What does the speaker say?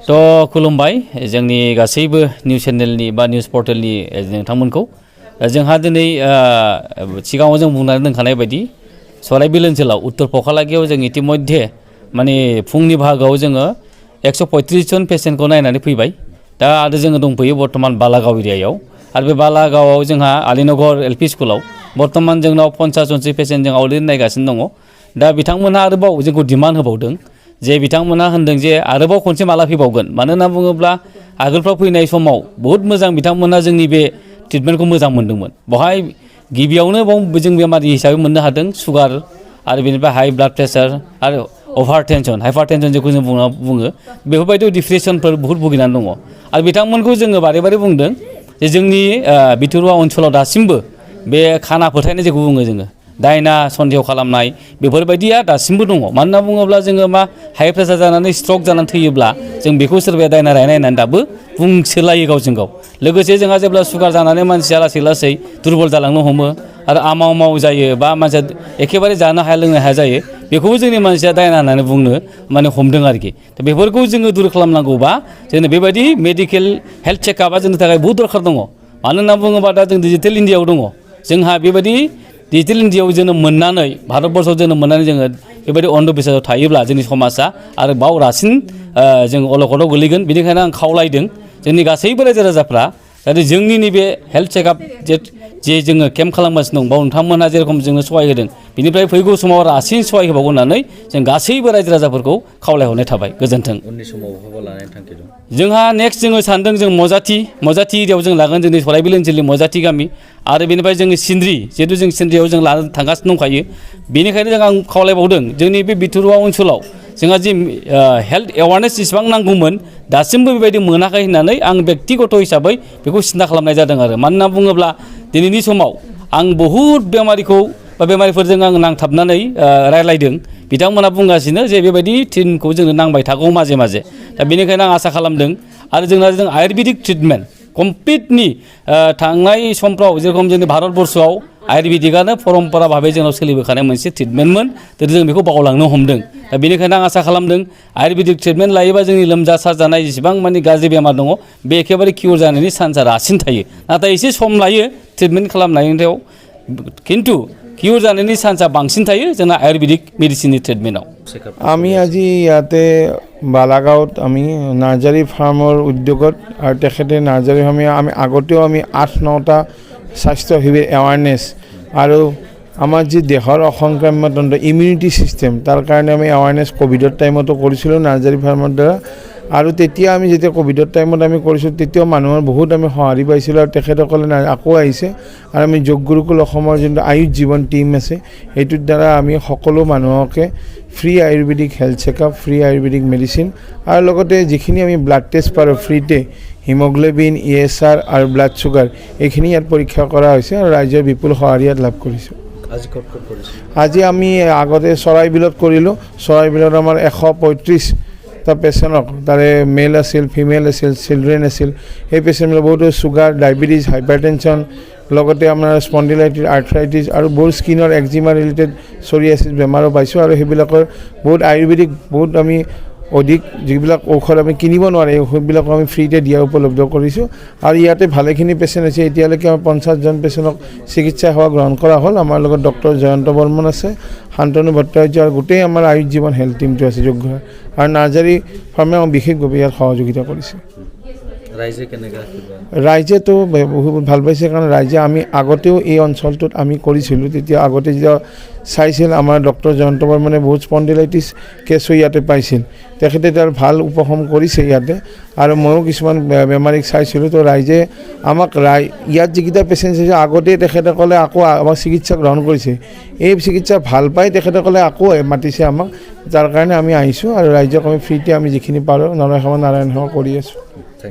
तो खुलुमबाय जोंनि गासैबो निउस चेनेलनि बा निउस पर्टेलनि नोंथांमोनखौ जोंहा दिनै सिगाङाव जों बुंनानै दोनखानाय बायदि सराइबिल ओनसोलाव उत्तर पखालागियाव जों इतिमध्ये माने फुंनि बाहागोआव जोङो 135 जन पेसेन्टखौ नायनानै फैबाय दा आरो जोङो दंफैयो बर्तमान बालागाव एरियायाव आरो बे बालागावआव जोंहा आलिनगर एलपि स्कुलाव बर्तमान जोंनाव 50 जनसो पेसेन्ट जों अलरेडि नायगासिनो दङ दा बिथांमोनहा आरोबाव जोंखौ डिमान्ड होबावदों जे बिथांमोनहा होनदों जे आरोबाव खनसे माला फैबावगोन मानो होनना बुङोब्ला आगोलफ्राव फैनाय समाव बहुद मोजां बिथांमोनहा जोंनि बे ट्रिटमेन्टखौ मोजां मोन्दोंमोन बहाय गिबियावनो जों बेमारि हिसाबै मोननो हादों सुगार आरो बेनिफ्राय हाई ब्लाड प्रेसार आरो अभार टेनसन हाइपार टेनसन जेखौ जों बुङो बेफोरबायदि डिप्रेसनफोर बहुद भुगिनानै दङ आरो बिथांमोनखौ जोङो बारे बारे बुंदों जे जोंनि बिथुरुवा ओनसोलाव दासिमबो बे खाना फोथायनाय जेखौ बुङो जोङो दायना सन्देह खालामनाय बेफोरबायदिया दासिमबो दङ मानो होनना बुङोब्ला जोङो मा हाइ प्रेसार जानानै स्ट्रक जानानै थैयोब्ला जों बेखौ सोरबाया दायना रायनाय होननानै दाबो बुंसोलायो गावजों गाव लोगोसे जोंहा जेब्ला सुगार जानानै मानसिया लासै लासै दुरबल जालांनो हमो आरो आमाव माव जायो बा मानसिया एखेबारे जानो हाया लोंनो हाया जायो बेखौबो जोंनि मानसिया दायना होननानै बुंनो माने हमदों आरोखि दा बेफोरखौ जोङो दूर खालामनांगौबा जोंनो बेबायदि मेडिकेल हेल्थ चेकआपआ जोंनि थाखाय बहुद दरखार दङ मानो होनना बुङोबा दा जों डिजिटेल इन्डियाआव दङ जोंहा बेबायदि डिजिटेल इन्डियाआव जोनोम मोननानै भारतबर्षआव जोनोम मोननानै जोङो बेबायदि अन्धबिश्वासाव थायोब्ला जोंनि समाजा आरो बाव रासिन जों अलखदाव गोलैगोन बेनिखायनो आं खावलायदों जोंनि गासैबो रायजो राजाफ्रा जाहाथे जोंनि नैबे हेल्थ चेकआप जे जोङो केम्प खालामगासिनो दं बाव नोंथांमोनहा जेरखम जोङो सहाय होदों बिनिफ्राय फैगौ समाव रासिन सहाय होबावगोन होननानै जों गासैबो रायजो राजाफोरखौ खावलायहरनाय थाबाय गोजोन्थों उननि समाव बहाबा लानायनि थांखि दं जोंहा नेक्स्ट जोङो सानदों जों मजाथि एरियायाव जों लागोन जोंनि सराइबिल ओनसोलनि मजाथि गामि आरो बेनिफ्राय जोङो सिन्द्रि जिहेतु जों सिन्द्रियाव जों लानो थांगासिनो दंखायो बेनिखायनो जों आं खावलायबावदों जोंनि बे बिथुरुवा ओनसोलाव जोंहा जि हेल्थ एवारनेस जेसेबां नांगौमोन दासिमबो बेबायदि मोनाखै होननानै आं बेक्तिगत हिसाबै बेखौ सिन्था खालामनाय जादों आरो मानो होनना बुङोब्ला दिनैनि समाव आं बहुद बेमारिखौ बा बेमारिफोरजों आं नांथाबनानै रायज्लायदों बिथांमोनहा बुंगासिनो जे बेबायदि ट्रिटमेन्टखौ जोंनो नांबाय थागौ माजे माजे दा बेनिखायनो आं आसा खालामदों आरो जों आयुर्वेदिक ट्रिटमेन्ट कमप्लिटनि थांनाय समफ्राव जेरखम जोंनि भारतबर्षआव आयुर्वेदिकआनो परम्परा भाबै जोंनाव सोलिबोखानाय मोनसे ट्रिटमेन्टमोन जों बेखौ बावलांनो हमदों दा बेनिखायनो आं आसा खालामदों आयुर्वेदिक ट्रिटमेन्ट लायोबा जोंनि लोमजा साजानाय जेसेबां माने गाज्रि बेमार दङ बे एखेबारे किउर जानायनि चान्सआ रासिन थायो नाथाय एसे सम लायो ट्रिटमेन्ट खालामनायाव खिन्थु किउर जानायनि चान्सआ बांसिन थायो जोंना आयुर्वेदिक मेडिसिननि ट्रिटमेन्टआव আমি আজি ইয়াতে বালাগাঁৱত আমি নাৰ্জাৰী ফাৰ্মৰ উদ্যোগত আৰু তেখেতে নাৰ্জাৰী ফাৰ্মে আমি আগতেও আমি 8-9টা স্বাস্থ্য শিবিৰ এৱাৰনেছ আৰু আমাৰ যি দেহৰ অসংক্ৰাম্য তন্ত্ৰ ইমিউনিটি ছিষ্টেম তাৰ কাৰণে আমি এৱাৰনেছ কোভিডৰ টাইমতো কৰিছিলোঁ নাৰ্জাৰী ফাৰ্মৰ দ্বাৰা আৰু তেতিয়া আমি যেতিয়া কোভিডৰ টাইমত আমি কৰিছিলোঁ তেতিয়াও মানুহৰ বহুত আমি সঁহাৰি পাইছিলোঁ আৰু তেখেতসকলে আকৌ আহিছে আৰু আমি যোগ গুৰুকুল অসমৰ যোনটো আয়ুষ জীৱন টীম আছে সেইটোৰ দ্বাৰা আমি সকলো মানুহকে free Ayurvedic health checkup free Ayurvedic medicine আৰু লগতে যিখিনি আমি ব্লাড টেষ্ট পাৰোঁ ফ্ৰীতে হিমোগ্লোবিন ESR আৰু ব্লাড চুগাৰ এইখিনি ইয়াত পৰীক্ষা কৰা হৈছে আৰু ৰাইজৰ বিপুল সঁহাৰি ইয়াত লাভ কৰিছোঁ আজি আমি আগতে চৰাইবিলত কৰিলোঁ চৰাইবিলত আমাৰ 135টা পেচেণ্টক তাৰে মেল আছিল ফিমেল আছিল চিলড্ৰেন আছিল সেই পেচেণ্টবিলাক বহুতো চুগাৰ ডায়েবেটিছ হাইপাৰটেনশ্যন লগতে আমাৰ স্পণ্ডিলাইটিছ আৰ্থ্ৰাইটিছ আৰু বহুত স্কিনৰ একজিমা ৰিলেটেড চৰিয়াছিছ বেমাৰো পাইছোঁ আৰু সেইবিলাকৰ বহুত আয়ুৰ্বেদিক বহুত আমি অধিক যিবিলাক ঔষধ আমি কিনিব নোৱাৰে এই ঔষধবিলাক আমি ফ্ৰীতে দিয়া উপলব্ধ কৰিছোঁ আৰু ইয়াতে ভালেখিনি পেচেণ্ট আছে এতিয়ালৈকে আমাৰ 50জন পেচেণ্টক চিকিৎসা সেৱা গ্ৰহণ কৰা হ'ল আমাৰ লগত ডক্টৰ জয়ন্ত বৰ্মন আছে শান্তনু ভট্টাচাৰ্য আৰু গোটেই আমাৰ আয়ুষ জীৱন হেল্থ টিমটো আছে যোগ্য আৰু নাৰ্জাৰী ফাৰ্মে বিশেষভাৱে ইয়াত সহযোগিতা কৰিছে ৰাইজেতো বহুত ভাল পাইছে কাৰণ ৰাইজে আমি আগতেও এই অঞ্চলটোত আমি কৰিছিলোঁ তেতিয়া আগতে যেতিয়া চাইছিল আমাৰ ডক্টৰ জয়ন্ত বৰ্মনে বহুত স্পণ্ডিলাইটিছ কেছো ইয়াতে পাইছিল তেখেতে তাৰ ভাল উপশম কৰিছে ইয়াতে আৰু ময়ো কিছুমান বেমাৰীক চাইছিলোঁ তো ৰাইজে আমাক ইয়াত যিকেইটা পেচেণ্ট আছে আগতেই তেখেতসকলে আকৌ আমাক চিকিৎসা গ্ৰহণ কৰিছে এই চিকিৎসা ভাল পাই তেখেতসকলে আকৌ মাতিছে আমাক যাৰ কাৰণে আমি আহিছোঁ আৰু ৰাইজক আমি ফ্ৰীতে আমি যিখিনি পাৰোঁ নাৰায়ণ সেৱা কৰি আছোঁ।